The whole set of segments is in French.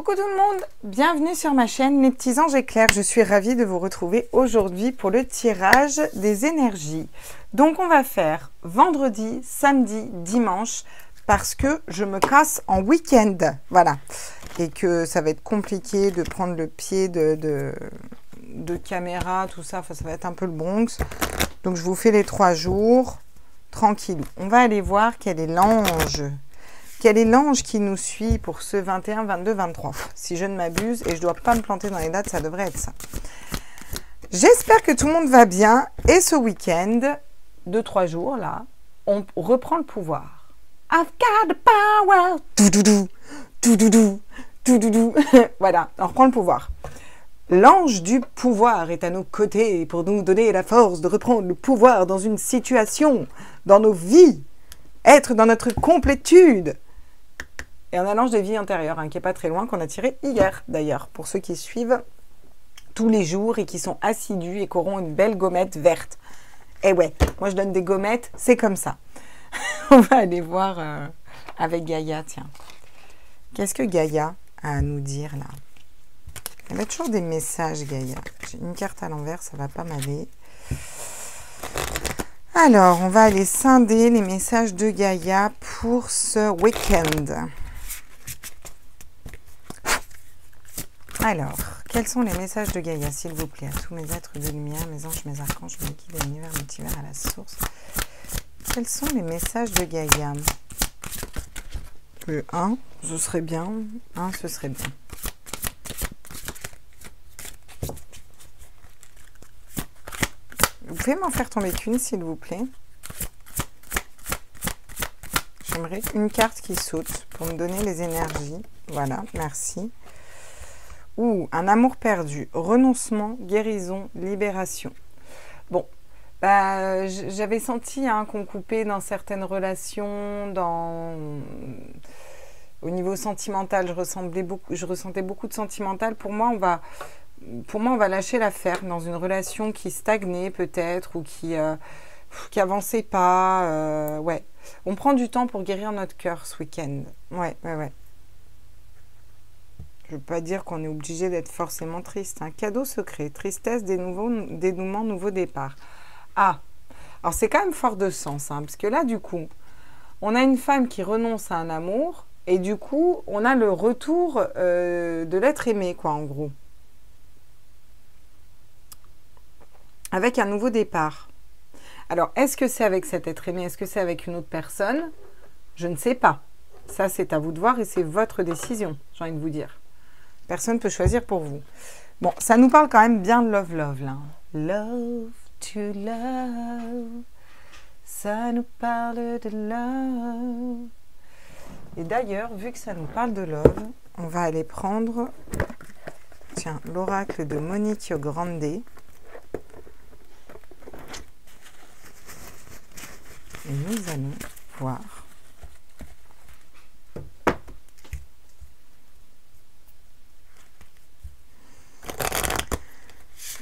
Coucou tout le monde, bienvenue sur ma chaîne Les Petits Anges Éclairs. Je suis ravie de vous retrouver aujourd'hui pour le tirage des énergies. Donc on va faire vendredi, samedi, dimanche parce que je me casse en week-end. Voilà. Et que ça va être compliqué de prendre le pied de caméra, tout ça. Enfin, ça va être un peu le Bronx. Donc je vous fais les 3 jours, tranquille. On va aller voir quel est l'ange. Quel est l'ange qui nous suit pour ce 21, 22, 23? Si je ne m'abuse, et je ne dois pas me planter dans les dates, ça devrait être ça. J'espère que tout le monde va bien. Et ce week-end, de 3 jours, là, on reprend le pouvoir. I've got the power. Doudoudou, doudoudou, doudoudou. Voilà, on reprend le pouvoir. L'ange du pouvoir est à nos côtés pour nous donner la force de reprendre le pouvoir dans une situation, dans nos vies, être dans notre complétude. Et on a l'ange de vie antérieure, qui n'est pas très loin, qu'on a tiré hier d'ailleurs, pour ceux qui suivent tous les jours et qui sont assidus et qui auront une belle gommette verte. Et ouais, moi je donne des gommettes, c'est comme ça. On va aller voir avec Gaïa, tiens. Qu'est-ce que Gaïa a à nous dire là? Elle a toujours des messages, Gaïa. J'ai une carte à l'envers, ça ne va pas m'aller. Alors, on va aller scinder les messages de Gaïa pour ce week-end. Alors, quels sont les messages de Gaïa, s'il vous plaît, à tous mes êtres de lumière, mes anges, mes archanges, mes guides de l'univers, multivers à la source. Quels sont les messages de Gaïa? Le 1, ce serait bien. 1, ce serait bien. Vous pouvez m'en faire tomber qu'une, s'il vous plaît. J'aimerais une carte qui saute pour me donner les énergies. Voilà, merci. Ouh, un amour perdu, renoncement, guérison, libération. Bon, bah, j'avais senti qu'on coupait dans certaines relations, au niveau sentimental, je ressentais beaucoup de sentimental. Pour moi, on va lâcher l'affaire dans une relation qui stagnait peut-être ou qui avançait pas. Ouais, on prend du temps pour guérir notre cœur ce week-end. Ouais. Je ne veux pas dire qu'on est obligé d'être forcément triste. Un cadeau secret, tristesse, dénouement, nouveau départ. Ah, alors c'est quand même fort de sens, parce que là, du coup, on a une femme qui renonce à un amour et du coup, on a le retour de l'être aimé, quoi, en gros. Avec un nouveau départ. Alors, est-ce que c'est avec cet être aimé? Est-ce que c'est avec une autre personne? Je ne sais pas. Ça, c'est à vous de voir et c'est votre décision, j'ai envie de vous dire. Personne ne peut choisir pour vous. Bon, ça nous parle quand même bien de love, là. Love to love. Ça nous parle de love. Et d'ailleurs, vu que ça nous parle de love, on va aller prendre, tiens, l'oracle de Monique Grande. Et nous allons voir.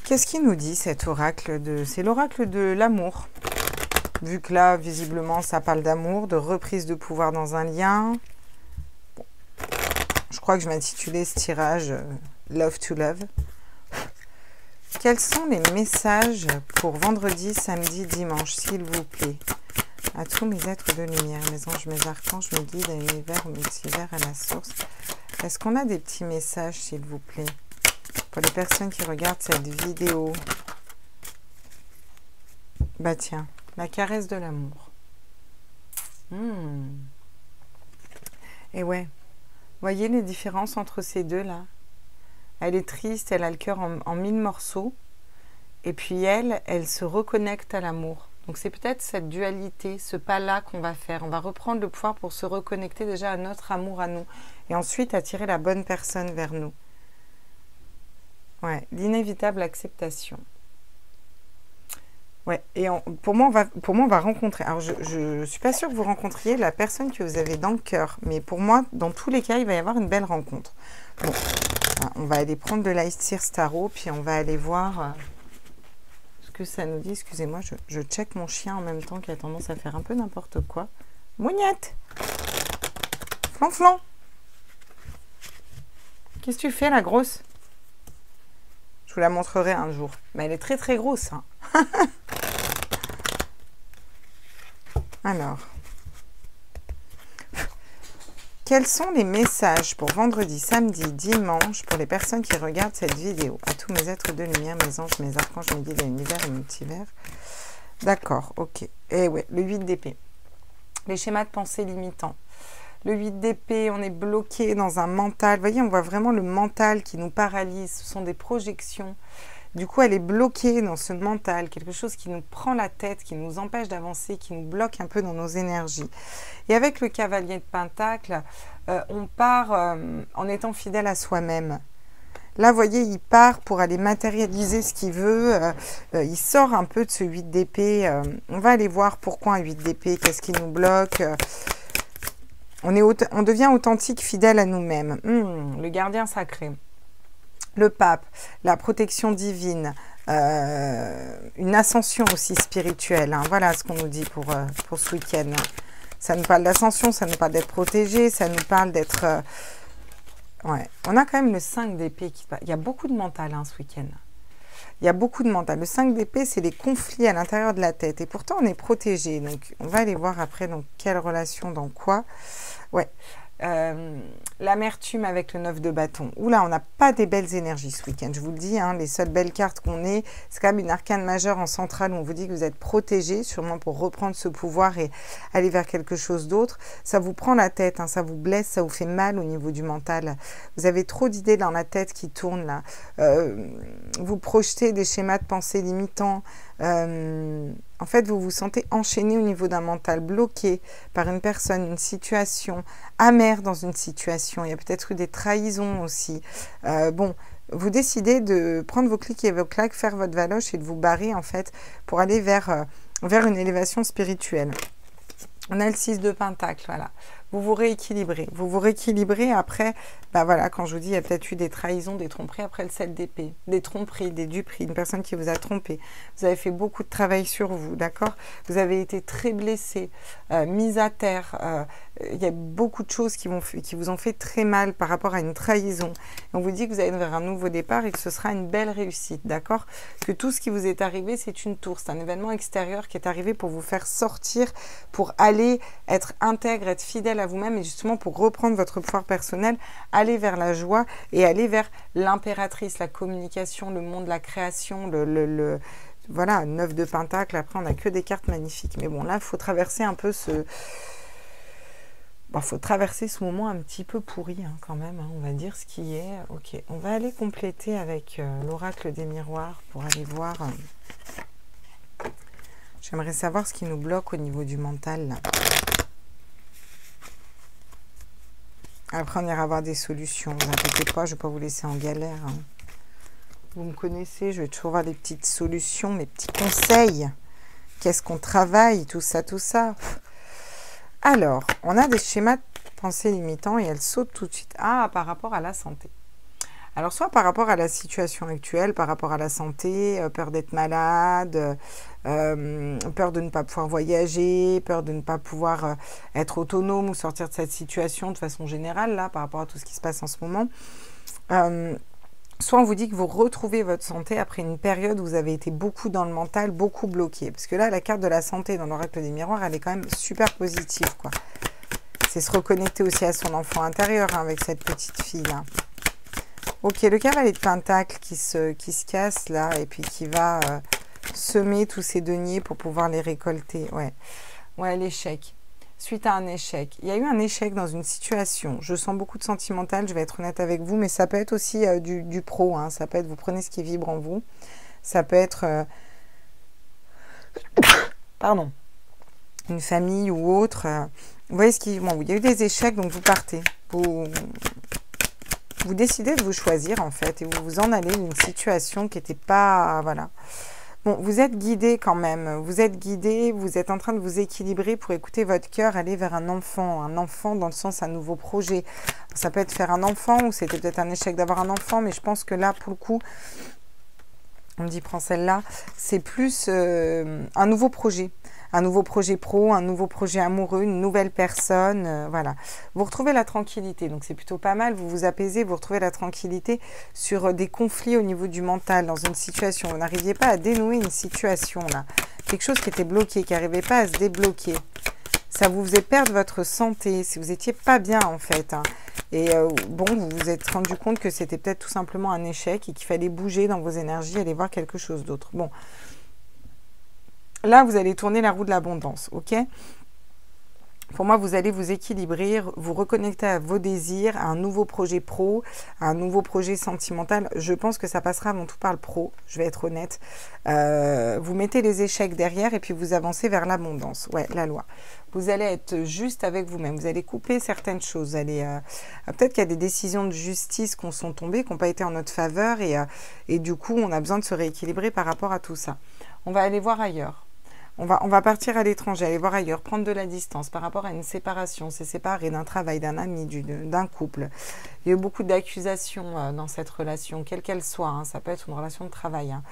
Qu'est-ce qu'il nous dit cet oracle? C'est l'oracle de l'amour. Vu que là, visiblement, ça parle d'amour, de reprise de pouvoir dans un lien. Bon. Je crois que je vais intituler ce tirage Love to Love. Quels sont les messages pour vendredi, samedi, dimanche, s'il vous plaît? À tous mes êtres de lumière, mes anges, mes archanges, mes guides, à l'univers, au multivers, à la source. Est-ce qu'on a des petits messages, s'il vous plaît? Pour les personnes qui regardent cette vidéo. Bah tiens, la caresse de l'amour. Et ouais, voyez les différences entre ces deux-là? Elle est triste, elle a le cœur en 1000 morceaux. Et puis elle se reconnecte à l'amour. Donc c'est peut-être cette dualité, ce pas-là qu'on va faire. On va reprendre le pouvoir pour se reconnecter déjà à notre amour à nous. Et ensuite attirer la bonne personne vers nous. Ouais, l'inévitable acceptation. Ouais, et pour moi, on va rencontrer. Alors, je suis pas sûre que vous rencontriez la personne que vous avez dans le cœur. Mais pour moi, dans tous les cas, il va y avoir une belle rencontre. Bon, on va aller prendre de l'Ice Tears Tarot, puis on va aller voir ce que ça nous dit. Excusez-moi, je check mon chien en même temps qui a tendance à faire un peu n'importe quoi. Mougnette! Flan, flan! Qu'est-ce que tu fais, la grosse? Je vous la montrerai un jour. Mais elle est très très grosse. Hein. Alors. Quels sont les messages pour vendredi, samedi, dimanche pour les personnes qui regardent cette vidéo? À tous mes êtres de lumière, mes anges, mes archanges, mes guides, l'univers et multivers. D'accord, ok. Et ouais, le 8 d'épée. Les schémas de pensée limitants. Le 8 d'épée, on est bloqué dans un mental. Vous voyez, on voit vraiment le mental qui nous paralyse. Ce sont des projections. Du coup, elle est bloquée dans ce mental, quelque chose qui nous prend la tête, qui nous empêche d'avancer, qui nous bloque un peu dans nos énergies. Et avec le cavalier de Pentacle, on part en étant fidèle à soi-même. Là, vous voyez, il part pour aller matérialiser ce qu'il veut. Il sort un peu de ce 8 d'épée. On va aller voir pourquoi un 8 d'épée, qu'est-ce qui nous bloque. On devient authentique, fidèle à nous-mêmes. Le gardien sacré. Le pape, la protection divine, une ascension aussi spirituelle. Hein. Voilà ce qu'on nous dit pour ce week-end. Ça nous parle d'ascension, ça nous parle d'être protégé, ça nous parle d'être... Ouais. On a quand même le 5 d'épée. Il y a beaucoup de mental hein, ce week-end. Il y a beaucoup de mental. Le 5 d'épée, c'est les conflits à l'intérieur de la tête. Et pourtant, on est protégé. Donc, on va aller voir après dans quelle relation, dans quoi. Ouais. L'amertume avec le 9 de bâton. Oula, on n'a pas des belles énergies ce week-end. Je vous le dis, hein, les seules belles cartes qu'on ait, c'est quand même une arcane majeure en centrale où on vous dit que vous êtes protégé, sûrement pour reprendre ce pouvoir et aller vers quelque chose d'autre. Ça vous prend la tête, hein, ça vous blesse, ça vous fait mal au niveau du mental. Vous avez trop d'idées dans la tête qui tournent là. Vous projetez des schémas de pensée limitants. En fait, vous vous sentez enchaîné au niveau d'un mental, bloqué par une personne, une situation, amer dans une situation. Il y a peut-être eu des trahisons aussi. Bon, vous décidez de prendre vos clics et vos claques, faire votre valoche et de vous barrer en fait pour aller vers une élévation spirituelle. On a le 6 de Pentacle, voilà. Vous vous rééquilibrez. Vous vous rééquilibrez après, bah voilà, quand je vous dis, il y a peut-être eu des trahisons, des tromperies, après le 7 d'épée, des tromperies, des duperies, une personne qui vous a trompé. Vous avez fait beaucoup de travail sur vous, d'accord? Vous avez été très blessé, mis à terre. Il y a beaucoup de choses qui vous ont fait très mal par rapport à une trahison. On vous dit que vous allez vers un nouveau départ et que ce sera une belle réussite, d'accord? Que tout ce qui vous est arrivé, c'est une tour, c'est un événement extérieur qui est arrivé pour vous faire sortir, pour aller être intègre, être fidèle à vous-même et justement pour reprendre votre pouvoir personnel, aller vers la joie et aller vers l'impératrice, la communication, le monde, la création, voilà, 9 de Pentacle. Après, on n'a que des cartes magnifiques. Mais bon, là, il faut traverser un peu ce... Bon, faut traverser ce moment un petit peu pourri hein, quand même, hein, on va dire ce qui est. Ok, on va aller compléter avec l'oracle des miroirs pour aller voir... J'aimerais savoir ce qui nous bloque au niveau du mental, là. Après, on ira avoir des solutions. Ne vous inquiétez pas, je ne vais pas vous laisser en galère. Hein. Vous me connaissez, je vais toujours avoir des petites solutions, mes petits conseils. Qu'est-ce qu'on travaille, tout ça, tout ça. Alors, on a des schémas de pensée limitants et elles sautent tout de suite. Ah, par rapport à la santé. Alors, soit par rapport à la situation actuelle, par rapport à la santé, peur d'être malade, peur de ne pas pouvoir voyager, peur de ne pas pouvoir être autonome ou sortir de cette situation de façon générale, là, par rapport à tout ce qui se passe en ce moment. Soit on vous dit que vous retrouvez votre santé après une période où vous avez été beaucoup dans le mental, beaucoup bloqué. Parce que là, la carte de la santé dans l'oracle des miroirs, elle est quand même super positive, quoi. C'est se reconnecter aussi à son enfant intérieur hein, avec cette petite fille-là. Ok, le cavalier de Pentacle qui se casse là et puis qui va semer tous ces deniers pour pouvoir les récolter. Ouais, l'échec. Suite à un échec. Il y a eu un échec dans une situation. Je sens beaucoup de sentimental, je vais être honnête avec vous, mais ça peut être aussi du pro. Hein, ça peut être, vous prenez ce qui vibre en vous. Ça peut être... pardon. Une famille ou autre. Vous voyez ce qui... Bon, il y a eu des échecs, donc vous partez. Vous décidez de vous choisir, en fait, et vous vous en allez d'une situation qui n'était pas... Voilà. Bon, vous êtes guidé quand même. Vous êtes guidé, vous êtes en train de vous équilibrer pour écouter votre cœur, aller vers un enfant. Un enfant dans le sens un nouveau projet. Ça peut être faire un enfant, ou c'était peut-être un échec d'avoir un enfant, mais je pense que là, pour le coup, on me dit, prends celle-là, c'est plus un nouveau projet. un nouveau projet pro, un nouveau projet amoureux, une nouvelle personne, voilà. Vous retrouvez la tranquillité, donc c'est plutôt pas mal, vous vous apaisez, vous retrouvez la tranquillité sur des conflits au niveau du mental, dans une situation. Vous n'arriviez pas à dénouer une situation, là. Quelque chose qui était bloqué, qui n'arrivait pas à se débloquer. Ça vous faisait perdre votre santé, si vous n'étiez pas bien, en fait, hein. Et bon, vous vous êtes rendu compte que c'était peut-être tout simplement un échec et qu'il fallait bouger dans vos énergies, aller voir quelque chose d'autre. Bon, là, vous allez tourner la roue de l'abondance, ok? Pour moi, vous allez vous équilibrer, vous reconnecter à vos désirs, à un nouveau projet pro, à un nouveau projet sentimental. Je pense que ça passera avant tout par le pro, je vais être honnête. Vous mettez les échecs derrière et puis vous avancez vers l'abondance. Ouais, la loi. Vous allez être juste avec vous-même. Vous allez couper certaines choses. Peut-être qu'il y a des décisions de justice qui sont tombées, qui n'ont pas été en notre faveur. Et du coup, on a besoin de se rééquilibrer par rapport à tout ça. On va aller voir ailleurs. On va partir à l'étranger, aller voir ailleurs, prendre de la distance par rapport à une séparation, se séparer d'un travail, d'un ami, d'un couple. Il y a eu beaucoup d'accusations dans cette relation, quelle qu'elle soit, hein, ça peut être une relation de travail. Hein.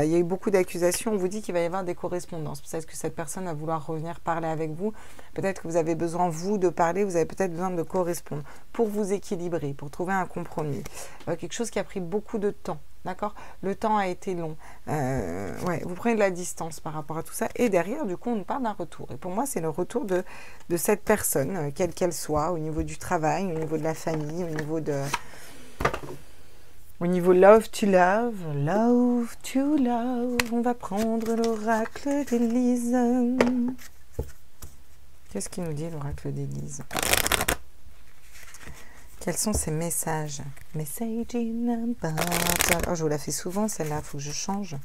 Il y a eu beaucoup d'accusations, on vous dit qu'il va y avoir des correspondances. Peut-être que cette personne va vouloir revenir parler avec vous, peut-être que vous avez besoin, vous, de parler, vous avez peut-être besoin de correspondre pour vous équilibrer, pour trouver un compromis. Quelque chose qui a pris beaucoup de temps. D'accord? Le temps a été long. Ouais, vous prenez de la distance par rapport à tout ça. Et derrière, du coup, on nous parle d'un retour. Et pour moi, c'est le retour de cette personne, quelle qu'elle soit, au niveau du travail, au niveau de la famille, au niveau love to love, love to love. On va prendre l'oracle d'Élise. Qu'est-ce qu'il nous dit, l'oracle d'Élise? Quels sont ces messages? Messaging about... Oh, je vous la fais souvent, celle-là. Il faut que je change.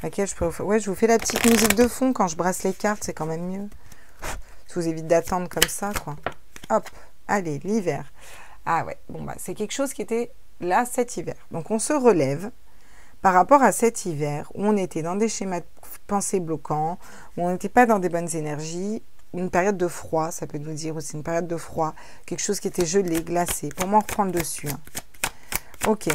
Laquelle je peux vous faire... Ouais, je vous fais la petite musique de fond quand je brasse les cartes. C'est quand même mieux. Ça vous évite d'attendre comme ça, quoi. Hop. Allez, l'hiver. Ah ouais. Bon, bah, c'est quelque chose qui était là cet hiver. Donc, on se relève par rapport à cet hiver où on était dans des schémas de pensée bloquants, où on n'était pas dans des bonnes énergies. Une période de froid, ça peut nous dire aussi une période de froid, quelque chose qui était gelé, glacé. Pour moi, on reprend le dessus. Hein. Ok.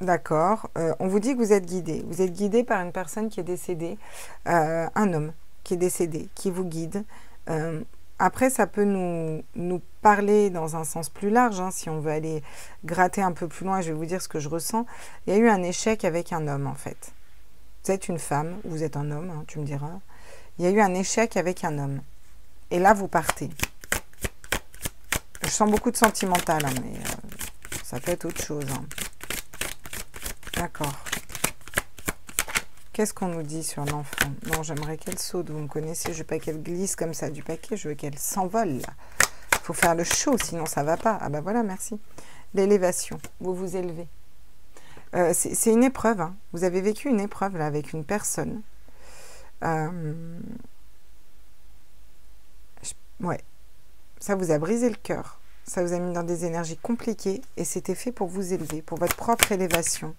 D'accord. On vous dit que vous êtes guidé. Vous êtes guidé par une personne qui est décédée, un homme qui est décédé, qui vous guide. Après, ça peut nous parler dans un sens plus large, hein, si on veut aller gratter un peu plus loin, je vais vous dire ce que je ressens. Il y a eu un échec avec un homme, en fait. Vous êtes une femme, vous êtes un homme, hein, tu me diras. Il y a eu un échec avec un homme. Et là, vous partez. Je sens beaucoup de sentimental, hein, mais ça peut être autre chose. Hein. D'accord. Qu'est-ce qu'on nous dit sur l'enfant? Non, j'aimerais qu'elle saute. Vous me connaissez, je veux pas qu'elle glisse comme ça du paquet. Je veux qu'elle s'envole, là. Il faut faire le show, sinon ça va pas. Ah ben voilà, merci. L'élévation. Vous vous élevez. C'est une épreuve. Hein. Vous avez vécu une épreuve, là, avec une personne. Ouais, ça vous a brisé le cœur, ça vous a mis dans des énergies compliquées et c'était fait pour vous élever, pour votre propre élévation.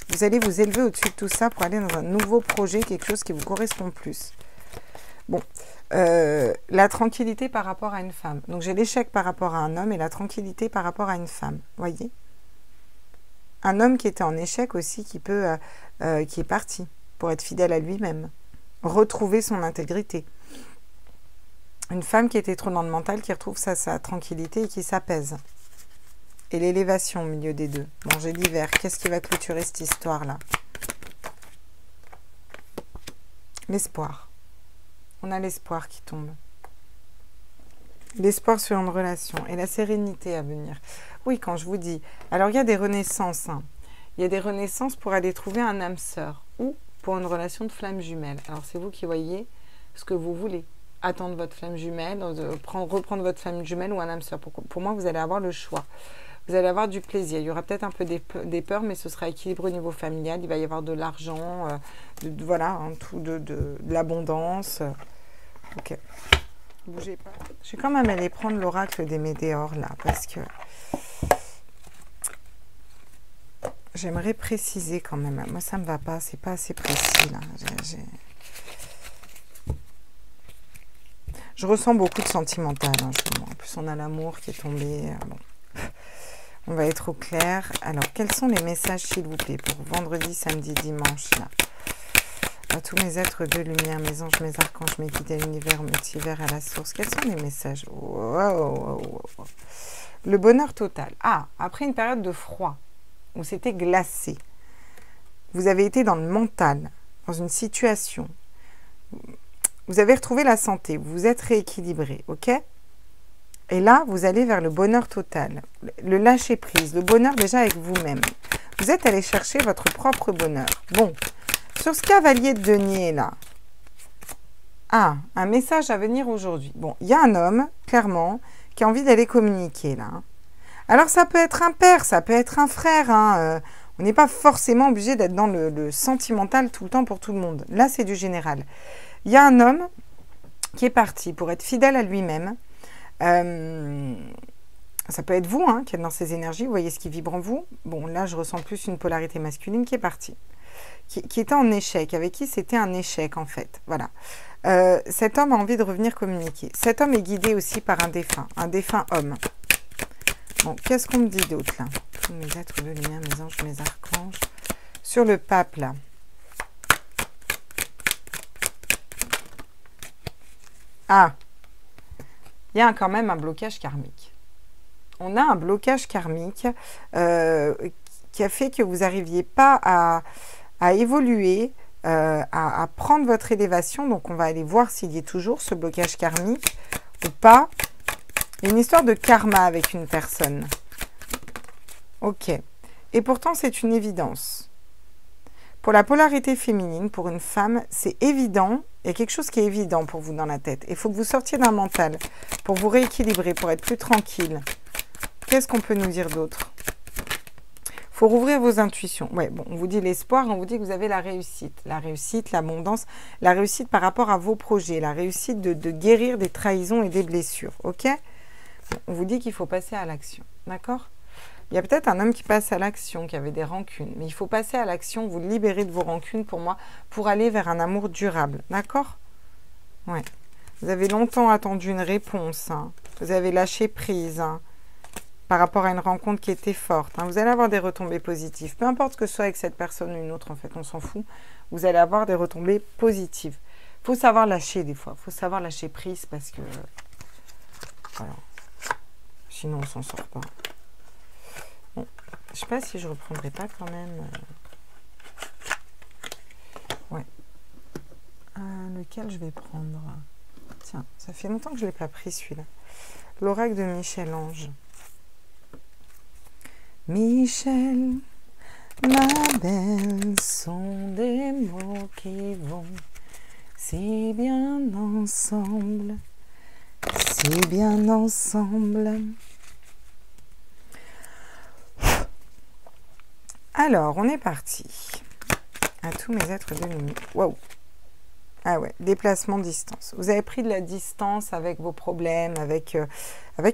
Vous allez vous élever au-dessus de tout ça pour aller dans un nouveau projet, quelque chose qui vous correspond plus. Bon, la tranquillité par rapport à une femme. Donc j'ai l'échec par rapport à un homme et la tranquillité par rapport à une femme, voyez. Un homme qui était en échec aussi, qui est parti pour être fidèle à lui-même. Retrouver son intégrité. Une femme qui était trop dans le mental, qui retrouve sa tranquillité et qui s'apaise. Et l'élévation au milieu des deux. Bon, j'ai l'hiver. Qu'est-ce qui va clôturer cette histoire-là? L'espoir. On a l'espoir qui tombe. L'espoir sur une relation. Et la sérénité à venir. Oui, quand je vous dis... Alors, il y a des renaissances. Hein. Il y a des renaissances pour aller trouver un âme sœur. Ou pour une relation de flamme jumelle. Alors, c'est vous qui voyez ce que vous voulez. Attendre votre flamme jumelle, reprendre votre flamme jumelle ou un âme sœur. Pour moi, vous allez avoir le choix. Vous allez avoir du plaisir. Il y aura peut-être un peu des peurs, mais ce sera équilibré au niveau familial. Il va y avoir de l'argent, voilà, hein, tout de l'abondance. Ok. Bougez pas. Je vais quand même aller prendre l'oracle des météores, là, parce que... J'aimerais préciser quand même. Moi, ça ne me va pas. C'est pas assez précis, là. Je ressens beaucoup de sentimental. Hein, en plus, on a l'amour qui est tombé. Bon. On va être au clair. Alors, quels sont les messages, s'il vous plaît, pour vendredi, samedi, dimanche, là à tous mes êtres de lumière, mes anges, mes archanges, mes guides à l'univers, multivers, à la source. Quels sont les messages? Wow. Le bonheur total. Ah, après une période de froid, où c'était glacé, vous avez été dans le mental, dans une situation. Vous avez retrouvé la santé, vous vous êtes rééquilibré, ok? Et là, vous allez vers le bonheur total, le lâcher-prise, le bonheur déjà avec vous-même. Vous êtes allé chercher votre propre bonheur. Bon, sur ce cavalier de denier là, ah, un message à venir aujourd'hui. Bon, il y a un homme, clairement, qui a envie d'aller communiquer là. Alors ça peut être un père, ça peut être un frère, hein, on n'est pas forcément obligé d'être dans le sentimental tout le temps pour tout le monde. Là, c'est du général. Il y a un homme qui est parti pour être fidèle à lui-même. Ça peut être vous hein, qui êtes dans ces énergies, vous voyez ce qui vibre en vous. Bon, là, je ressens plus une polarité masculine qui est partie, qui était en échec, avec qui c'était un échec en fait. Voilà. Cet homme a envie de revenir communiquer. Cet homme est guidé aussi par un défunt homme. Bon, qu'est-ce qu'on me dit d'autre là? Tous mes êtres de lumière, mes anges, mes archanges. Sur le pape là. Ah, il y a quand même un blocage karmique. On a un blocage karmique qui a fait que vous n'arriviez pas à évoluer, à prendre votre élévation. Donc, on va aller voir s'il y a toujours ce blocage karmique ou pas. Il y a une histoire de karma avec une personne. Ok. Et pourtant, c'est une évidence. Pour la polarité féminine, pour une femme, c'est évident. Il y a quelque chose qui est évident pour vous dans la tête. Il faut que vous sortiez d'un mental pour vous rééquilibrer, pour être plus tranquille. Qu'est-ce qu'on peut nous dire d'autre? Il faut rouvrir vos intuitions. Ouais, bon, on vous dit l'espoir, on vous dit que vous avez la réussite. La réussite, l'abondance, la réussite par rapport à vos projets, la réussite de guérir des trahisons et des blessures. Ok? On vous dit qu'il faut passer à l'action. D'accord? Il y a peut-être un homme qui passe à l'action, qui avait des rancunes. Mais il faut passer à l'action, vous libérer de vos rancunes pour moi, pour aller vers un amour durable. D'accord? Ouais. Vous avez longtemps attendu une réponse. Hein. Vous avez lâché prise hein, par rapport à une rencontre qui était forte. Hein. Vous allez avoir des retombées positives. Peu importe ce que ce soit avec cette personne ou une autre, en fait, on s'en fout. Vous allez avoir des retombées positives. Il faut savoir lâcher des fois. Il faut savoir lâcher prise parce que... Voilà. Sinon, on s'en sort pas. Bon. Je ne sais pas si je reprendrai pas quand même. Ouais. Lequel je vais prendre? Tiens, ça fait longtemps que je ne l'ai pas pris celui-là. L'oracle de Michel-Ange. Michel, ma belle, sont des mots qui vont si bien ensemble. Si bien ensemble. Alors, on est parti. À tous mes êtres de lumière. Waouh! Ah ouais, déplacement distance. Vous avez pris de la distance avec vos problèmes, avec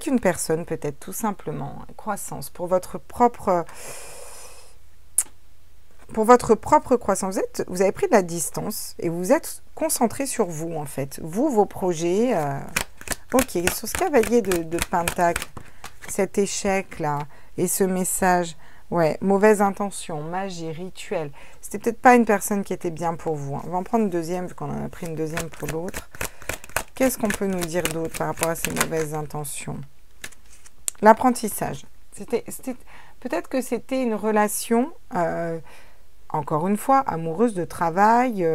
une personne peut-être, tout simplement. Croissance, pour votre propre croissance. Vous avez pris de la distance et vous êtes concentré sur vous, en fait. Vous, vos projets. Ok, sur ce cavalier de Pentacle, cet échec-là et ce message... Ouais, mauvaise intention, magie, rituel. C'était peut-être pas une personne qui était bien pour vous. Hein. On va en prendre une deuxième, vu qu'on en a pris une deuxième pour l'autre. Qu'est-ce qu'on peut nous dire d'autre par rapport à ces mauvaises intentions? L'apprentissage. Peut-être que c'était une relation, encore une fois, amoureuse de travail,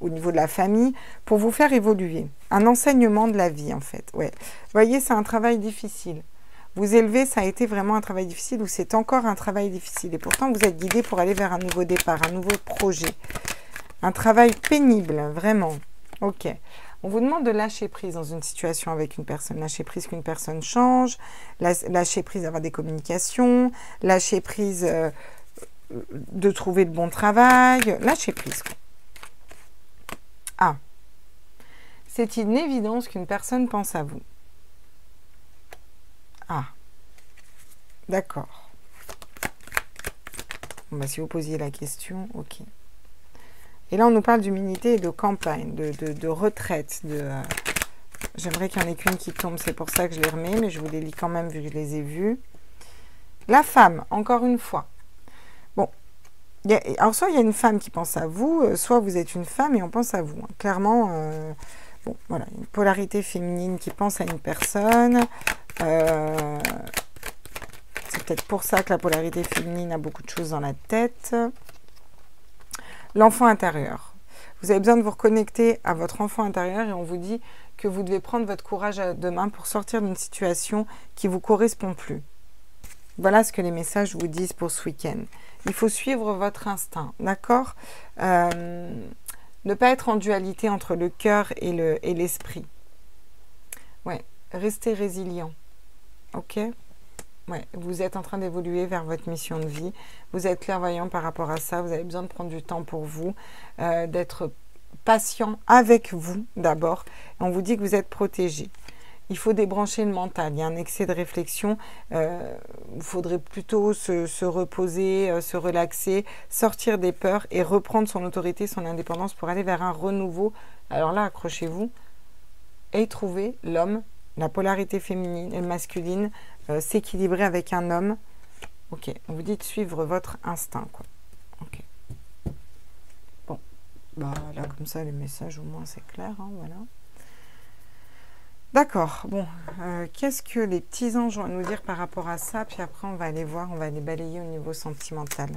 au niveau de la famille, pour vous faire évoluer. Un enseignement de la vie, en fait. Ouais. Vous voyez, c'est un travail difficile. Vous élever, ça a été vraiment un travail difficile ou c'est encore un travail difficile. Et pourtant, vous êtes guidé pour aller vers un nouveau départ, un nouveau projet. Un travail pénible, vraiment. Ok. On vous demande de lâcher prise dans une situation avec une personne. Lâcher prise qu'une personne change. Lâcher prise d'avoir des communications. Lâcher prise de trouver le bon travail. Lâcher prise. Ah. C'est une évidence qu'une personne pense à vous. Ah, d'accord. Bon, bah, si vous posiez la question, ok. Et là, on nous parle d'humilité et de campagne, de retraite. J'aimerais qu'il n'y en ait qu'une qui tombe, c'est pour ça que je les remets, mais je vous les lis quand même vu que je les ai vues. La femme, encore une fois. Bon, Alors, soit il y a une femme qui pense à vous, soit vous êtes une femme et on pense à vous. Hein. Clairement, bon, voilà, une polarité féminine qui pense à une personne. C'est peut-être pour ça que la polarité féminine a beaucoup de choses dans la tête. L'enfant intérieur. Vous avez besoin de vous reconnecter à votre enfant intérieur et on vous dit que vous devez prendre votre courage à deux mains pour sortir d'une situation qui ne vous correspond plus. Voilà ce que les messages vous disent pour ce week-end. Il faut suivre votre instinct, d'accord? Ne pas être en dualité entre le cœur et l'esprit. Ouais, restez résilient, ok? Ouais, vous êtes en train d'évoluer vers votre mission de vie. Vous êtes clairvoyant par rapport à ça. Vous avez besoin de prendre du temps pour vous, d'être patient avec vous d'abord. On vous dit que vous êtes protégé. Il faut débrancher le mental. Il y a un excès de réflexion. Il faudrait plutôt se reposer, se relaxer, sortir des peurs et reprendre son autorité, son indépendance pour aller vers un renouveau. Alors là, accrochez-vous et trouver l'homme, la polarité féminine et masculine, s'équilibrer avec un homme. Ok, on vous dit de suivre votre instinct, quoi. Ok. Bon, bah là, comme ça, les messages, au moins, c'est clair, hein, voilà. D'accord, bon, qu'est-ce que les petits anges ont à nous dire par rapport à ça? Puis après, on va aller voir, on va aller balayer au niveau sentimental.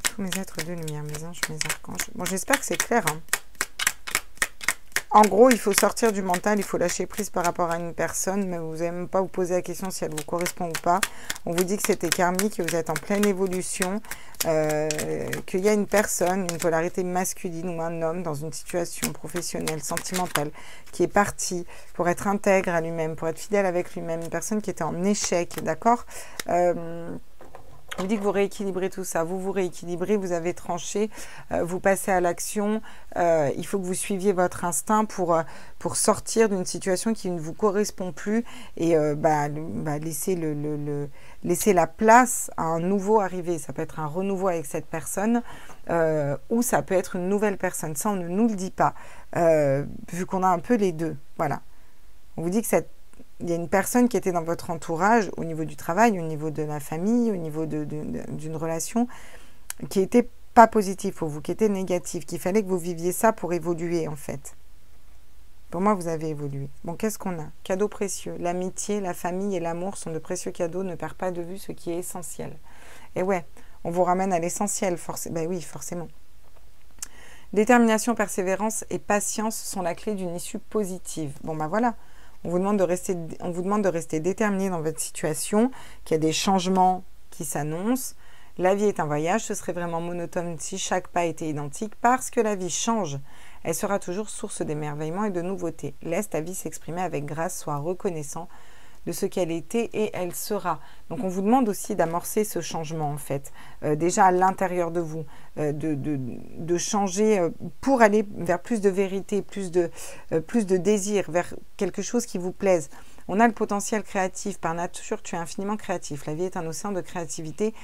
Tous mes êtres de lumière, mes anges, mes archanges. Bon, j'espère que c'est clair, hein. En gros, il faut sortir du mental, il faut lâcher prise par rapport à une personne, mais vous n'allez même pas vous poser la question si elle vous correspond ou pas. On vous dit que c'était karmique, que vous êtes en pleine évolution, qu'il y a une personne, une polarité masculine ou un homme dans une situation professionnelle, sentimentale, qui est parti pour être intègre à lui-même, pour être fidèle avec lui-même, une personne qui était en échec, d'accord? On vous dit que vous rééquilibrez tout ça, vous vous rééquilibrez, vous avez tranché, vous passez à l'action, il faut que vous suiviez votre instinct pour sortir d'une situation qui ne vous correspond plus et laisser la place à un nouveau arrivé. Ça peut être un renouveau avec cette personne ou ça peut être une nouvelle personne. Ça, on ne nous le dit pas, vu qu'on a un peu les deux. Voilà. On vous dit que il y a une personne qui était dans votre entourage, au niveau du travail, au niveau de la famille, au niveau d'une relation, qui n'était pas positive pour vous, qui était négative, qu'il fallait que vous viviez ça pour évoluer, en fait. Pour moi, vous avez évolué. Bon, qu'est-ce qu'on a? Cadeaux précieux. L'amitié, la famille et l'amour sont de précieux cadeaux. Ne perd pas de vue ce qui est essentiel. Et ouais, on vous ramène à l'essentiel, ben oui, forcément. Détermination, persévérance et patience sont la clé d'une issue positive. Bon, ben voilà. On vous demande de rester déterminé dans votre situation, qu'il y a des changements qui s'annoncent. La vie est un voyage, ce serait vraiment monotone si chaque pas était identique, parce que la vie change. Elle sera toujours source d'émerveillement et de nouveautés. Laisse ta vie s'exprimer avec grâce, sois reconnaissant de ce qu'elle était et elle sera. Donc on vous demande aussi d'amorcer ce changement en fait, déjà à l'intérieur de vous, de changer pour aller vers plus de vérité, plus de désir, vers quelque chose qui vous plaise. On a le potentiel créatif, par nature tu es infiniment créatif. La vie est un océan de créativité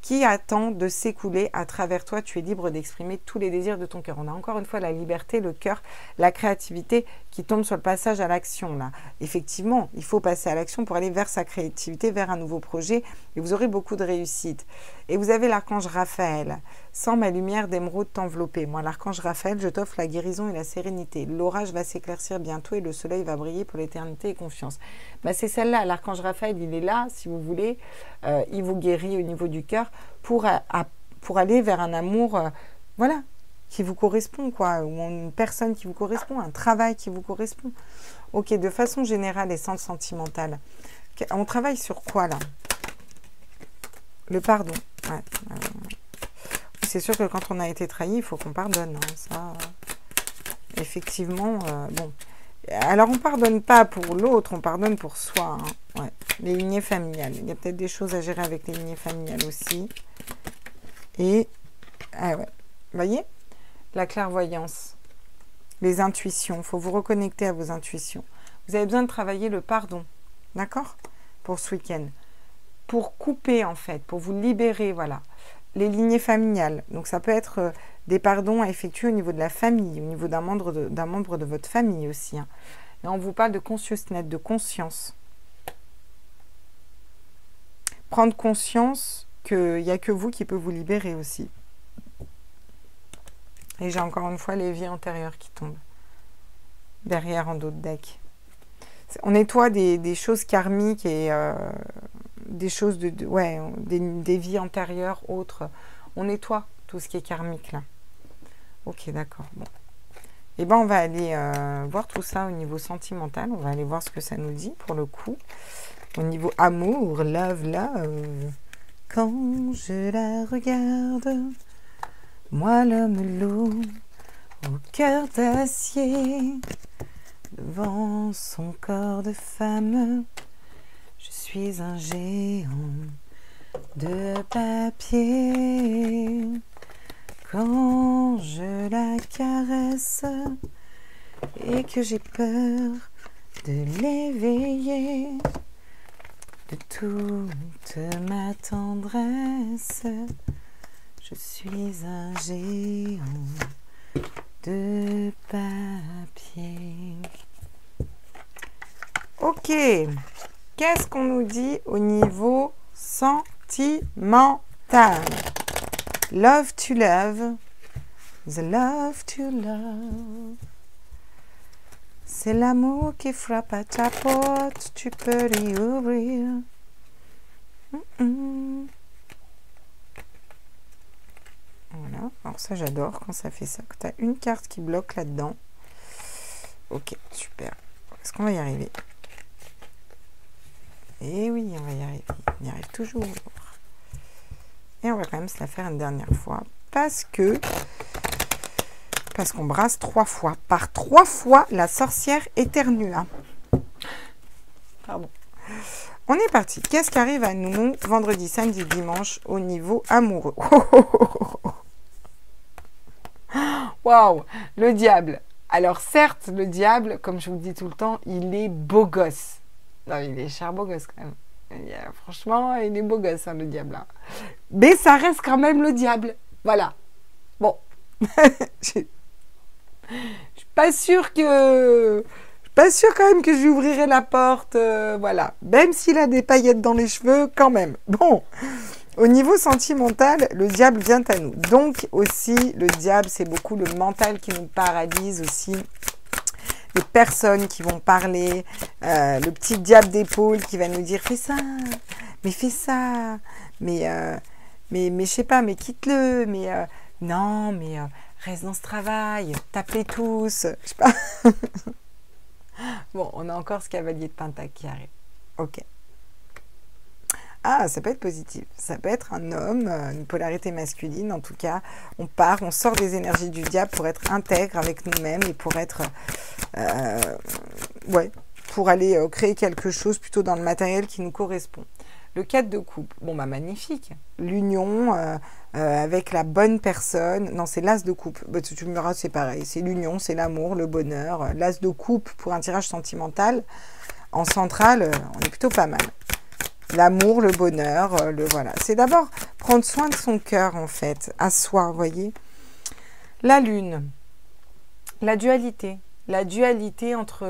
qui attend de s'écouler à travers toi. Tu es libre d'exprimer tous les désirs de ton cœur. On a encore une fois la liberté, le cœur, la créativité qui tombe sur le passage à l'action. Là, effectivement, il faut passer à l'action pour aller vers sa créativité, vers un nouveau projet et vous aurez beaucoup de réussite. Et vous avez l'archange Raphaël. Sans ma lumière d'émeraude t'envelopper. Moi, l'archange Raphaël, je t'offre la guérison et la sérénité. L'orage va s'éclaircir bientôt et le soleil va briller pour l'éternité et confiance. Ben, c'est celle-là, l'archange Raphaël, il est là, si vous voulez. Il vous guérit au niveau du cœur pour aller vers un amour, voilà, qui vous correspond, quoi, ou une personne qui vous correspond, un travail qui vous correspond. Ok, de façon générale et sans sentimentale. On travaille sur quoi, là? Le pardon. Ouais. C'est sûr que quand on a été trahi, il faut qu'on pardonne. Hein, ça, effectivement, bon. Alors, on ne pardonne pas pour l'autre, on pardonne pour soi. Hein. Ouais. Les lignées familiales. Il y a peut-être des choses à gérer avec les lignées familiales aussi. Et, ah ouais. Vous voyez? La clairvoyance. Les intuitions. Il faut vous reconnecter à vos intuitions. Vous avez besoin de travailler le pardon. D'accord? Pour ce week-end. Pour couper, en fait. Pour vous libérer, voilà. Les lignées familiales. Donc, ça peut être des pardons à effectuer au niveau de la famille, au niveau d'un membre de votre famille aussi. Hein. Et on vous parle de consciousness, de conscience. Prendre conscience qu'il n'y a que vous qui peut vous libérer aussi. Et j'ai encore une fois les vies antérieures qui tombent. Derrière en d'autres decks. On nettoie des choses karmiques et des choses ouais, des vies antérieures, autres. On nettoie tout ce qui est karmique là. Ok, d'accord. Bon. Et ben on va aller voir tout ça au niveau sentimental. On va aller voir ce que ça nous dit pour le coup. Au niveau amour, love, love. Quand je la regarde, moi l'homme loup, au cœur d'acier, devant son corps de femme, je suis un géant de papier. Quand je la caresse et que j'ai peur de l'éveiller, de toute ma tendresse, je suis un géant de papier. Ok, qu'est-ce qu'on nous dit au niveau sentimental? Love to love, the love to love. C'est l'amour qui frappe à ta porte, tu peux l'y ouvrir. Voilà, alors ça j'adore quand ça fait ça, que tu as une carte qui bloque là-dedans. Ok, super. Est-ce qu'on va y arriver? Eh oui, on va y arriver, on y arrive toujours. Et on va quand même se la faire une dernière fois, parce qu'on brasse 3 fois. Par 3 fois, la sorcière éternua. Pardon. On est parti. Qu'est-ce qui arrive à nous vendredi, samedi, dimanche au niveau amoureux? Waouh, le diable. Alors certes, le diable, comme je vous le dis tout le temps, il est beau gosse. Non, il est cher beau gosse quand même. Franchement, il est beau gosse, hein, le diable. Hein. Mais ça reste quand même le diable. Voilà. Bon. Je suis pas sûre que... Pas sûre quand même que je lui ouvrirai la porte. Voilà. Même s'il a des paillettes dans les cheveux, quand même. Bon. Au niveau sentimental, le diable vient à nous. Donc aussi, le diable, c'est beaucoup le mental qui nous paralyse aussi. Les personnes qui vont parler, le petit diable d'épaule qui va nous dire « Fais ça, mais fais ça, mais je sais pas, mais quitte-le, mais non, mais reste dans ce travail, tape-les tous. » Je sais pas. Bon, on a encore ce cavalier de Pentacle qui arrive. Ok. Ah, ça peut être positif. Ça peut être un homme, une polarité masculine. En tout cas, on sort des énergies du diable pour être intègre avec nous-mêmes et pour être... ouais, pour aller créer quelque chose plutôt dans le matériel qui nous correspond. Le 4 de coupe, bon bah magnifique. L'union avec la bonne personne. Non, c'est l'as de coupe. Bah, tu me diras, c'est pareil. C'est l'union, c'est l'amour, le bonheur. L'as de coupe pour un tirage sentimental. En centrale, on est plutôt pas mal. L'amour, le bonheur, voilà. C'est d'abord prendre soin de son cœur, en fait, à soi, vous voyez. La lune, la dualité. La dualité entre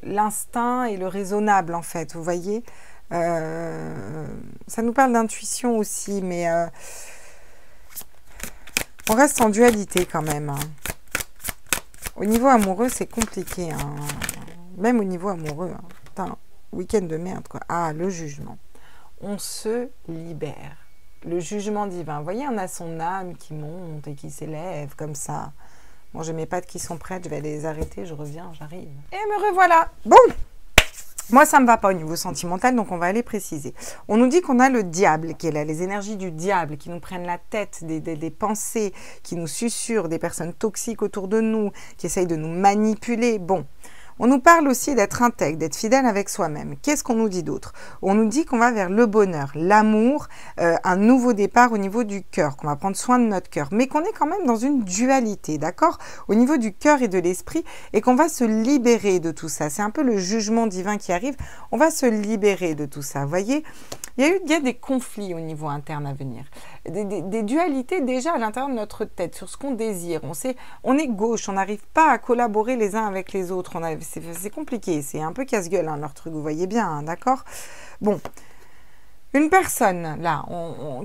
l'instinct et le raisonnable, en fait, vous voyez. Ça nous parle d'intuition aussi, mais on reste en dualité quand même. Hein. Au niveau amoureux, c'est compliqué. Hein. Même au niveau amoureux. Hein. Putain. Week-end de merde, quoi. Ah, le jugement. On se libère. Le jugement divin. Vous voyez, on a son âme qui monte et qui s'élève comme ça. Bon, j'ai mes pattes qui sont prêtes. Je vais les arrêter. Je reviens, j'arrive. Et me revoilà. Bon. Moi, ça ne me va pas au niveau sentimental, donc on va aller préciser. On nous dit qu'on a le diable qui est là, les énergies du diable qui nous prennent la tête, des pensées qui nous susurrent, des personnes toxiques autour de nous, qui essayent de nous manipuler. Bon. On nous parle aussi d'être intègre, d'être fidèle avec soi-même. Qu'est-ce qu'on nous dit d'autre? On nous dit qu'on va vers le bonheur, l'amour, un nouveau départ au niveau du cœur, qu'on va prendre soin de notre cœur, mais qu'on est quand même dans une dualité, d'accord? Au niveau du cœur et de l'esprit, et qu'on va se libérer de tout ça. C'est un peu le jugement divin qui arrive. On va se libérer de tout ça, vous voyez? Il y a des conflits au niveau interne à venir. Des dualités déjà à l'intérieur de notre tête, sur ce qu'on désire. On est gauche, on n'arrive pas à collaborer les uns avec les autres. C'est compliqué, c'est un peu casse-gueule hein, leur truc, vous voyez bien, hein, d'accord? Bon, Une personne, là,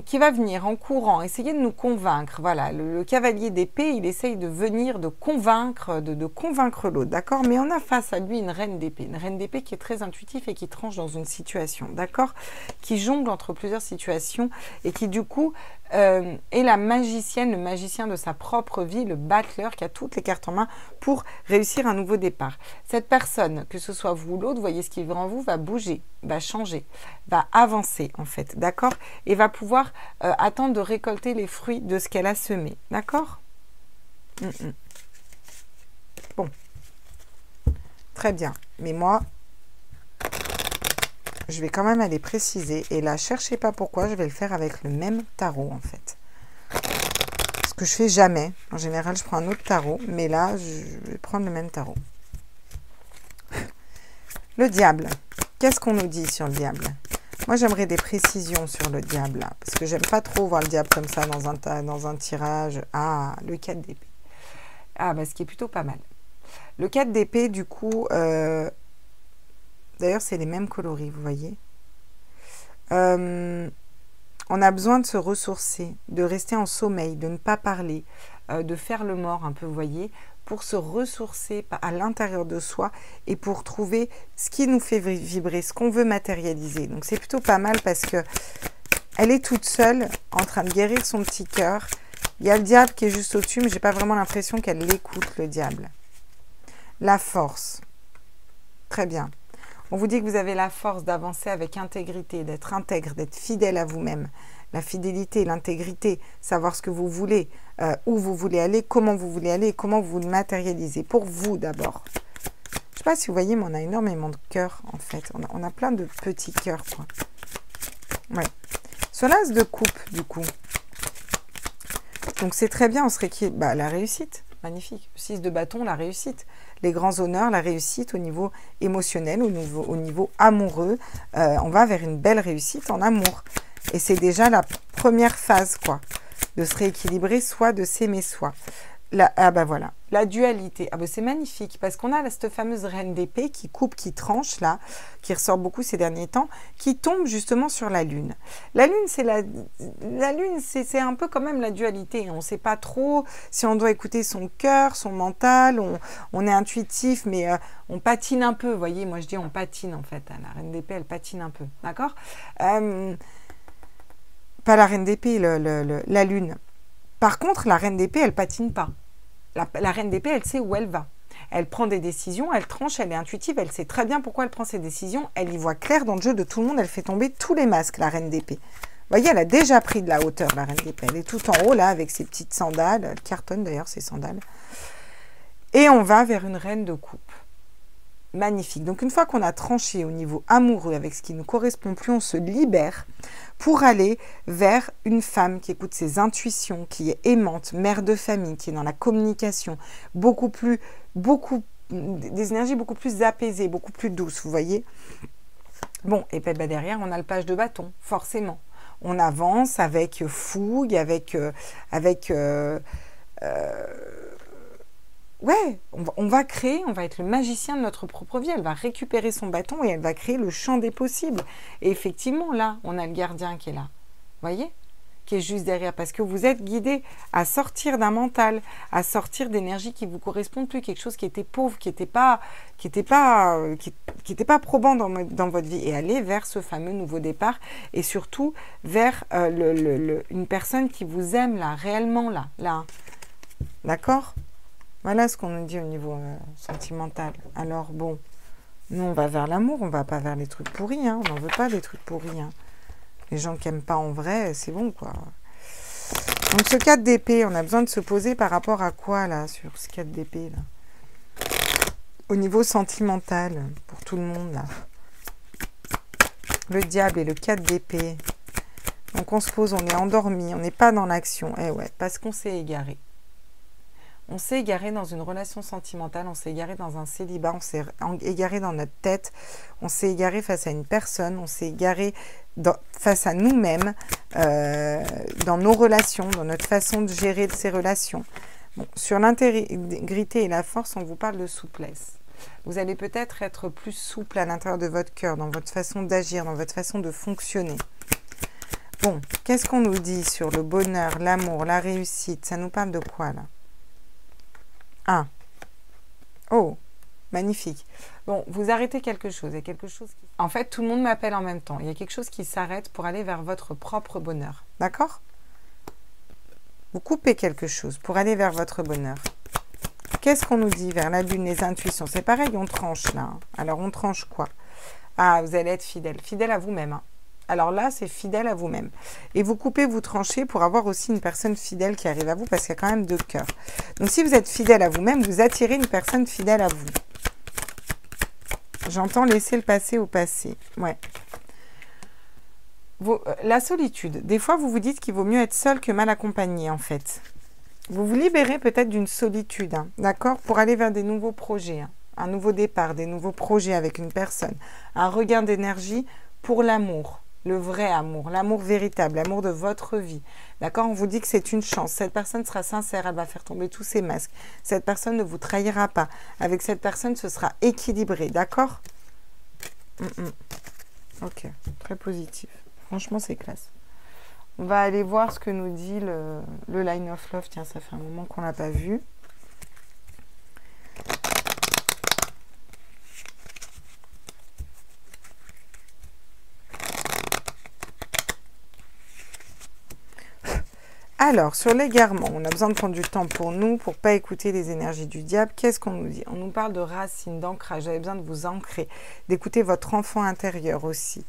qui va venir en courant, essayer de nous convaincre. Voilà, le cavalier d'épée, il essaye de venir, de convaincre, de convaincre l'autre, d'accord? Mais on a face à lui une reine d'épée. Une reine d'épée qui est très intuitive et qui tranche dans une situation, d'accord? Qui jongle entre plusieurs situations et qui, du coup, est la magicienne, le magicien de sa propre vie, le battleur qui a toutes les cartes en main pour réussir un nouveau départ. Cette personne, que ce soit vous ou l'autre, voyez ce qui est devant vous, va bouger, va changer, va avancer en fait, d'accord? Et va pouvoir attendre de récolter les fruits de ce qu'elle a semé, d'accord? Bon, très bien. Mais moi, je vais quand même aller préciser. Et là, cherchez pas pourquoi, je vais le faire avec le même tarot en fait. Ce que je fais jamais. En général, je prends un autre tarot. Mais là, je vais prendre le même tarot. Le diable. Qu'est-ce qu'on nous dit sur le diable? Moi, j'aimerais des précisions sur le diable. Là, parce que j'aime pas trop voir le diable comme ça dans un tirage. Ah, le 4 d'épée. Ah, bah, ce qui est plutôt pas mal. Le 4 d'épée, du coup... D'ailleurs, c'est les mêmes coloris, vous voyez. On a besoin de se ressourcer, de rester en sommeil, de ne pas parler, de faire le mort un peu, vous voyez, pour se ressourcer à l'intérieur de soi et pour trouver ce qui nous fait vibrer, ce qu'on veut matérialiser. Donc, c'est plutôt pas mal parce que elle est toute seule en train de guérir son petit cœur. Il y a le diable qui est juste au-dessus, mais j'ai pas vraiment l'impression qu'elle l'écoute, le diable. La force. Très bien. On vous dit que vous avez la force d'avancer avec intégrité, d'être intègre, d'être fidèle à vous-même. La fidélité, l'intégrité, savoir ce que vous voulez, où vous voulez aller, comment vous voulez aller, et comment vous le matérialisez. Pour vous d'abord. Je ne sais pas si vous voyez, mais on a énormément de cœurs en fait. On a plein de petits cœurs, quoi. Ouais. Sur l'as de coupe, du coup. Donc c'est très bien, on serait qui? Bah, la réussite. Magnifique. 6 de bâton, la réussite. Les grands honneurs, la réussite au niveau émotionnel, au niveau amoureux. On va vers une belle réussite en amour. Et c'est déjà la première phase, quoi. De se rééquilibrer, soit de s'aimer soi. Ah ben voilà, la dualité. Ah ben c'est magnifique, parce qu'on a là, cette fameuse reine d'épée qui coupe, qui tranche, là, qui ressort beaucoup ces derniers temps, qui tombe justement sur la lune. La lune, c'est la lune, c'est un peu quand même la dualité. On ne sait pas trop si on doit écouter son cœur, son mental, on est intuitif, mais on patine un peu. Vous voyez, moi je dis on patine en fait. La reine d'épée, elle patine un peu, d'accord? Pas la reine d'épée, la lune. Par contre, la reine d'épée, elle patine pas. La reine d'épée, elle sait où elle va. Elle prend des décisions, elle tranche, elle est intuitive, elle sait très bien pourquoi elle prend ses décisions. Elle y voit clair dans le jeu de tout le monde, elle fait tomber tous les masques, la reine d'épée. Vous voyez, elle a déjà pris de la hauteur, la reine d'épée. Elle est tout en haut, là, avec ses petites sandales. Elle cartonne d'ailleurs, ses sandales. Et on va vers une reine de coupe. Magnifique. Donc, une fois qu'on a tranché au niveau amoureux avec ce qui ne nous correspond plus, on se libère pour aller vers une femme qui écoute ses intuitions, qui est aimante, mère de famille, qui est dans la communication, des énergies beaucoup plus apaisées, beaucoup plus douces, vous voyez. Bon, et puis derrière, on a le page de bâton, forcément. On avance avec fougue, ouais, on va créer, on va être le magicien de notre propre vie. Elle va récupérer son bâton et elle va créer le champ des possibles. Et effectivement, là, on a le gardien qui est là. Vous voyez? Qui est juste derrière. Parce que vous êtes guidé à sortir d'un mental, à sortir d'énergie qui ne vous correspond plus. Quelque chose qui était pauvre, qui n'était pas probant dans votre vie. Et aller vers ce fameux nouveau départ. Et surtout, vers une personne qui vous aime, là, réellement, là. D'accord? Voilà ce qu'on nous dit au niveau sentimental. Alors bon, nous on va vers l'amour, on ne va pas vers les trucs pourris, hein. On n'en veut pas des trucs pourris. Hein. Les gens qui n'aiment pas en vrai, c'est bon quoi. Donc ce 4 d'épée, on a besoin de se poser par rapport à quoi là, sur ce 4 d'épée là? Au niveau sentimental, pour tout le monde là. Le diable et le 4 d'épée. Donc on se pose, on est endormi, on n'est pas dans l'action. Eh ouais, parce qu'on s'est égaré. On s'est égaré dans une relation sentimentale, on s'est égaré dans un célibat, on s'est égaré dans notre tête, on s'est égaré face à une personne, on s'est égaré face à nous-mêmes, dans nos relations, dans notre façon de gérer ces relations. Bon, sur l'intégrité et la force, on vous parle de souplesse. Vous allez peut-être être plus souple à l'intérieur de votre cœur, dans votre façon d'agir, dans votre façon de fonctionner. Bon, qu'est-ce qu'on nous dit sur le bonheur, l'amour, la réussite? Ça nous parle de quoi, là? Ah. Oh, magnifique. Bon, vous arrêtez quelque chose. Il y a quelque chose qui... En fait, tout le monde m'appelle en même temps. Il y a quelque chose qui s'arrête pour aller vers votre propre bonheur. D'accord? Vous coupez quelque chose pour aller vers votre bonheur. Qu'est-ce qu'on nous dit vers la lune, les intuitions? C'est pareil, on tranche là. Alors, on tranche quoi? Ah, vous allez être fidèle. Fidèle à vous-même. Hein. Alors là, c'est fidèle à vous-même. Et vous coupez, vous tranchez pour avoir aussi une personne fidèle qui arrive à vous parce qu'il y a quand même 2 cœurs. Donc, si vous êtes fidèle à vous-même, vous attirez une personne fidèle à vous. J'entends laisser le passé au passé. Ouais. La solitude. Des fois, vous vous dites qu'il vaut mieux être seul que mal accompagné, en fait. Vous vous libérez peut-être d'une solitude, hein, d'accord, pour aller vers des nouveaux projets, hein, un nouveau départ, des nouveaux projets avec une personne, un regain d'énergie pour l'amour, le vrai amour, l'amour véritable, l'amour de votre vie, d'accord. On vous dit que c'est une chance. Cette personne sera sincère, elle va faire tomber tous ses masques. Cette personne ne vous trahira pas. Avec cette personne, ce sera équilibré, d'accord. Ok, très positif. Franchement, c'est classe. On va aller voir ce que nous dit le Line of Love. Tiens, ça fait un moment qu'on ne l'a pas vu. Alors, sur l'égarement, on a besoin de prendre du temps pour nous, pour ne pas écouter les énergies du diable. Qu'est-ce qu'on nous dit? On nous parle de racines, d'ancrage. Vous avez besoin de vous ancrer, d'écouter votre enfant intérieur aussi.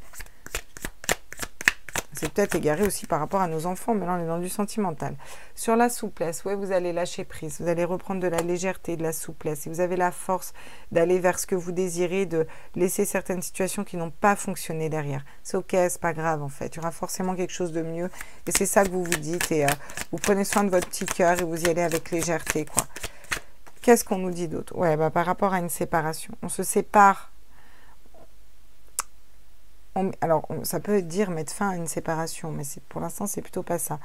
C'est peut-être égaré aussi par rapport à nos enfants, mais là on est dans du sentimental. Sur la souplesse, ouais, vous allez lâcher prise, vous allez reprendre de la légèreté, de la souplesse. Et vous avez la force d'aller vers ce que vous désirez, de laisser certaines situations qui n'ont pas fonctionné derrière. C'est ok, c'est pas grave en fait. Il y aura forcément quelque chose de mieux. Et c'est ça que vous vous dites. Et vous prenez soin de votre petit cœur et vous y allez avec légèreté, quoi. Qu'est-ce qu'on nous dit d'autre? Ouais, bah, par rapport à une séparation. On se sépare. Alors, ça peut dire mettre fin à une séparation, mais pour l'instant, c'est plutôt pas ça.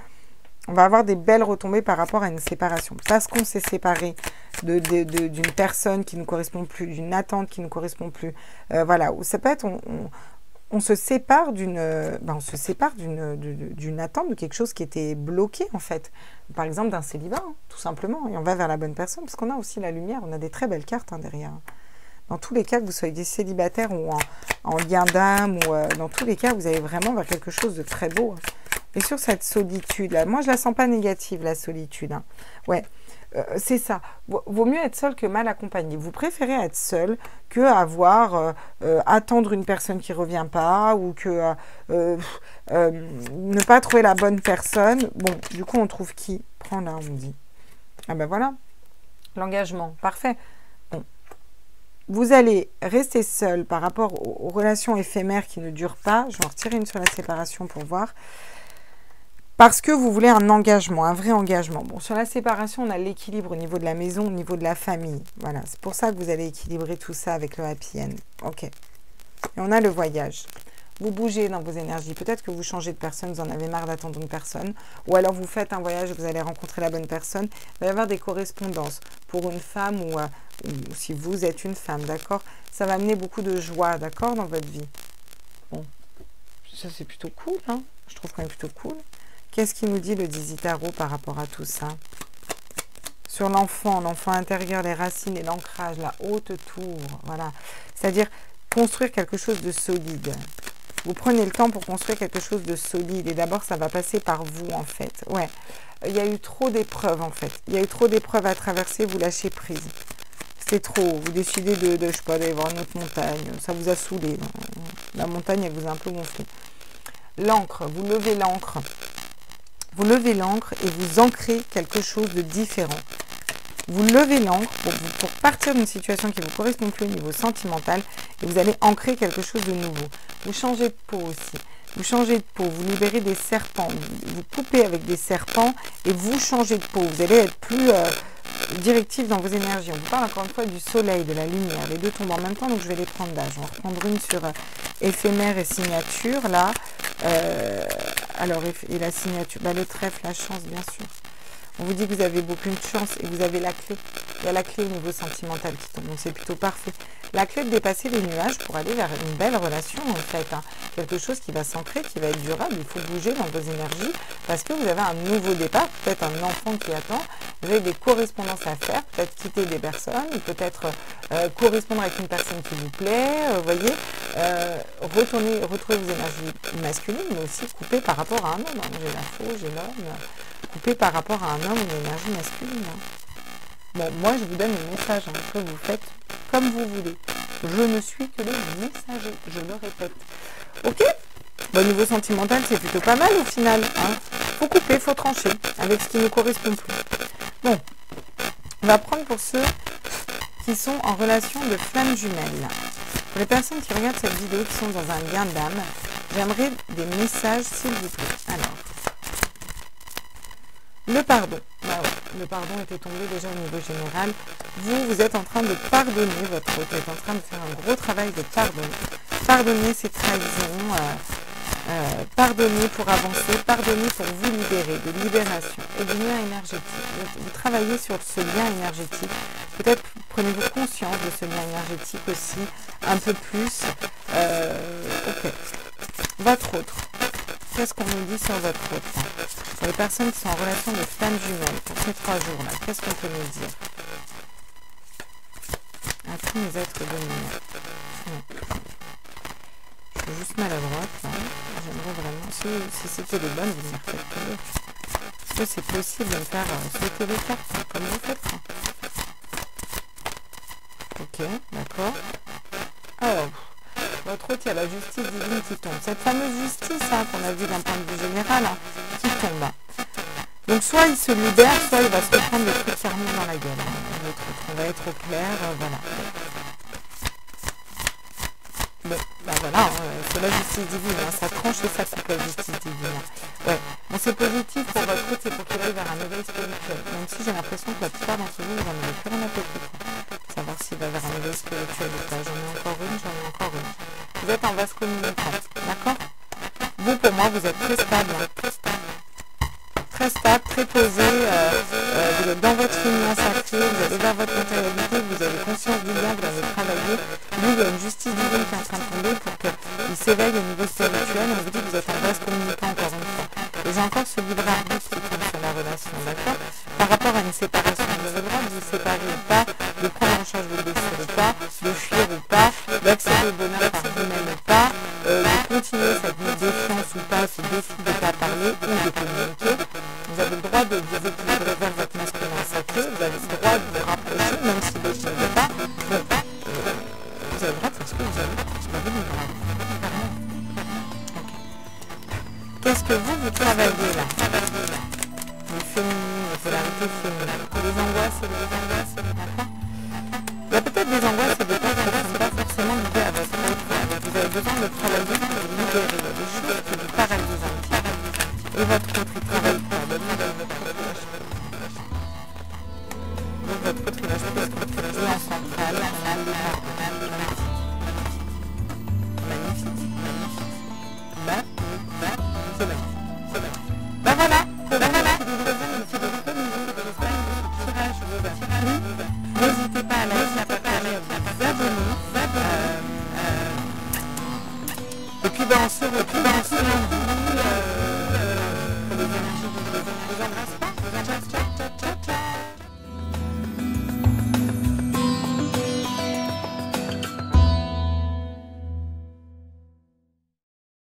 On va avoir des belles retombées par rapport à une séparation. Parce qu'on s'est séparé d'une personne qui ne correspond plus, d'une attente qui ne correspond plus. Voilà, ça peut être, on se sépare d'une attente, de quelque chose qui était bloqué, en fait. Par exemple, d'un célibat, hein, tout simplement. Et on va vers la bonne personne, parce qu'on a aussi la lumière. On a des très belles cartes hein, derrière. Dans tous les cas, que vous soyez des célibataires ou en lien d'âme, ou dans tous les cas, vous allez vraiment vers quelque chose de très beau. Et sur cette solitude-là, moi, je la sens pas négative, la solitude. Hein. Ouais, c'est ça. Vaut mieux être seul que mal accompagné. Vous préférez être seul que attendre une personne qui ne revient pas ou que ne pas trouver la bonne personne. Bon, du coup, on trouve qui? Prends là, on me dit. Ah ben voilà, l'engagement, parfait. Vous allez rester seul par rapport aux relations éphémères qui ne durent pas. Je vais en retirer une sur la séparation pour voir. Parce que vous voulez un engagement, un vrai engagement. Bon, sur la séparation, on a l'équilibre au niveau de la maison, au niveau de la famille. Voilà, c'est pour ça que vous allez équilibrer tout ça avec le happy end. Ok. Et on a le voyage. Vous bougez dans vos énergies. Peut-être que vous changez de personne, vous en avez marre d'attendre une personne. Ou alors vous faites un voyage et vous allez rencontrer la bonne personne. Il va y avoir des correspondances pour une femme ou si vous êtes une femme, d'accord? Ça va amener beaucoup de joie, d'accord, dans votre vie. Bon, ça c'est plutôt cool, hein? Je trouve quand même plutôt cool. Qu'est-ce qui nous dit le Dizzy Tarot par rapport à tout ça? Sur l'enfant intérieur, les racines et l'ancrage, la haute tour, voilà. C'est-à-dire construire quelque chose de solide. Vous prenez le temps pour construire quelque chose de solide. Et d'abord, ça va passer par vous, en fait. Ouais. Il y a eu trop d'épreuves, en fait. Il y a eu trop d'épreuves à traverser. Vous lâchez prise. C'est trop. Vous décidez je sais pas, d'aller voir une autre montagne. Ça vous a saoulé. La montagne, elle vous a un peu gonflé. L'encre. Vous levez l'encre. Vous levez l'encre et vous ancrez quelque chose de différent. Vous levez l'encre pour partir d'une situation qui ne vous correspond plus au niveau sentimental et vous allez ancrer quelque chose de nouveau. Vous changez de peau aussi. Vous changez de peau, vous libérez des serpents, vous coupez avec des serpents et vous changez de peau. Vous allez être plus directif dans vos énergies. On vous parle encore une fois du soleil, de la lumière. Les deux tombent en même temps, donc je vais les prendre là. Je vais en reprendre une sur éphémère et signature, là. Alors, et la signature, bah, le trèfle, la chance, bien sûr. On vous dit que vous avez beaucoup de chance et vous avez la clé. Il y a la clé au niveau sentimental qui tombe, donc c'est plutôt parfait. La clé de dépasser les nuages pour aller vers une belle relation en fait. Hein. Quelque chose qui va s'ancrer, qui va être durable. Il faut bouger dans vos énergies parce que vous avez un nouveau départ, peut-être un enfant qui attend. Vous avez des correspondances à faire, peut-être quitter des personnes, peut-être correspondre avec une personne qui vous plaît. Vous voyez, retrouver vos énergies masculines, mais aussi couper par rapport à un homme. Hein. J'ai la faux, j'ai l'homme. Couper par rapport à un homme une énergie masculine. Hein. Bon, moi, je vous donne le message, hein, que vous faites comme vous voulez. Je ne suis que le messager, je le répète. Ok? Bon, au niveau sentimental, c'est plutôt pas mal au final. Hein. Faut couper, faut trancher avec ce qui ne correspond plus. Bon, on va prendre pour ceux qui sont en relation de flammes jumelles. Pour les personnes qui regardent cette vidéo, qui sont dans un lien d'âme, j'aimerais des messages, s'il vous plaît. Alors, le pardon. Bah ouais, le pardon était tombé déjà au niveau général. Vous êtes en train de pardonner votre autre. Vous êtes en train de faire un gros travail de pardon. Pardonner ces trahisons. Pardonner pour avancer. Pardonner pour vous libérer. De libération et de lien énergétique. Vous travaillez sur ce lien énergétique. Peut-être prenez-vous conscience de ce lien énergétique aussi. Un peu plus. Ok. Votre autre. Qu'est-ce qu'on nous dit sur votre autre? Pour les personnes qui sont en relation de flammes jumelles, pour ces 3 jours-là, qu'est-ce qu'on peut nous dire? À tous mes êtres de lumière. Je suis juste maladroite, là. J'aimerais vraiment, si c'était les bonnes, vous me refaites tomber. Est-ce que c'est possible de me faire sauter les cartes, hein, comme vous faites? Ok, d'accord. Alors, votre autre, il y a la justice divine qui tombe. Cette fameuse justice hein, qu'on a vue d'un point de vue général, hein, qui tombe. Hein. Donc, soit il se libère, soit il va se reprendre des trucs karmiques dans la gueule. Hein. On va être au clair, voilà. Bon, bah voilà, c'est la justice divine, hein, ça tranche et ça coupe la justice divine. Ouais, bon, c'est positif pour votre autre, c'est pour qu'il aille vers un éveil spirituel. Même si j'ai l'impression que la plupart d'entre vous, vous n'en avez plus rien à péter. Savoir s'il va vers un éveil spirituel ou pas. J'en ai encore une. Vous êtes en vase communicant, d'accord? Vous, pour moi, vous êtes très stable. Très stable, très posé. Vous êtes dans votre union sacrée, vous allez vers votre matérialité, vous avez conscience du lien, vous avez travaillé. Lui, il y a une justice divine qui est en train de tomber pour qu'il s'éveille au niveau spirituel. On vous dit que vous êtes en vase communicant encore une fois. Et j'ai encore ce libre arbitre qui tombe sur la relation, d'accord? Par rapport à une séparation, vous avez le droit de vous séparer ou pas, de prendre en charge vos blessures ou pas, de fuir ou pas, d'accéder au bonheur par vous-même ou pas, de continuer cette défiance ou pas, ce défi de ne pas parler ou de communiquer. Vous avez le droit de vous équilibrer vers votre masculin sacré, vous avez le droit de vous rapprocher, même si l'autre ne veut pas. Donc, vous avez le droit de faire ce que vous avez. Vous avez le droit. Qu'est-ce que vous travaillez là? Le féminin, la polarité féminine. Les angoisses et les angoisses, d'accord? Il y a peut-être des angoisses et des peurs qui ne sont pas forcément liées à votre autre. Vous avez besoin de travailler pour vous libérer. Il y a des choses qui vous paralysent un petit peu. Et votre autre, il travaille pour la bonne nouvelle. Votre autre, il lâche prise. Donc votre autre, il lâche prise pour que vous en centrale. Magnifique. Ben voilà. N'hésitez pas à liker, à partager, à vous abonner. Et puis on se retrouve